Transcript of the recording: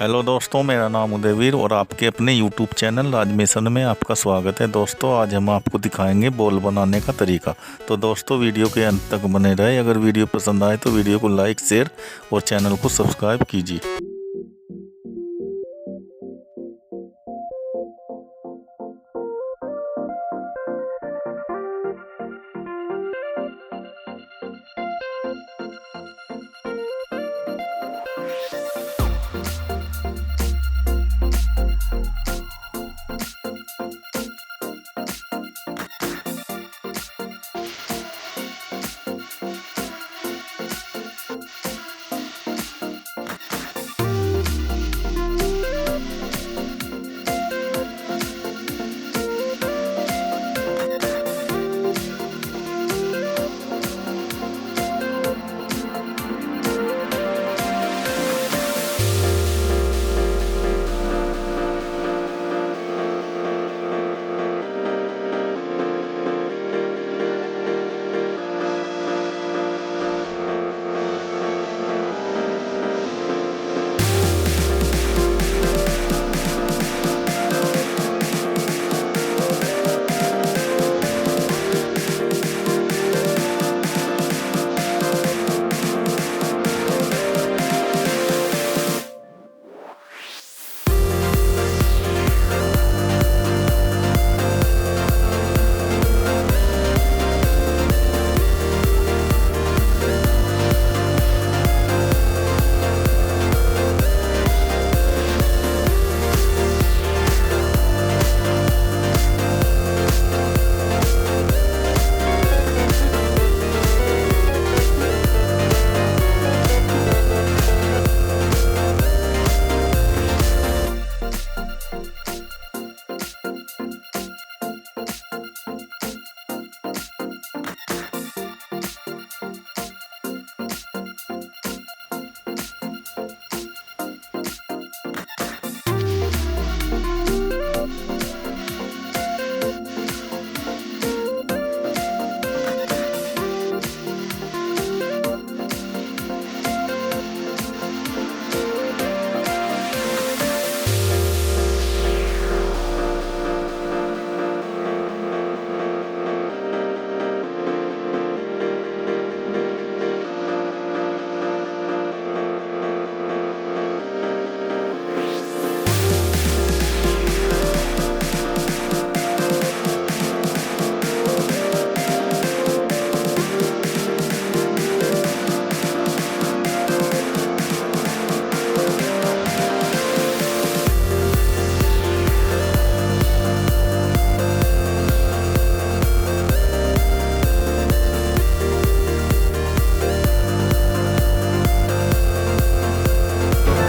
Hello दोस्तों, मेरा नाम उदयवीर और आपके अपने YouTube चैनल राजमेशन में आपका स्वागत है। दोस्तों, आज हम आपको दिखाएंगे बॉल बनाने का तरीका। तो दोस्तों, वीडियो के अंत तक बने रहे। अगर वीडियो पसंद आए तो वीडियो को लाइक, शेयर और चैनल को सब्सक्राइब कीजिए।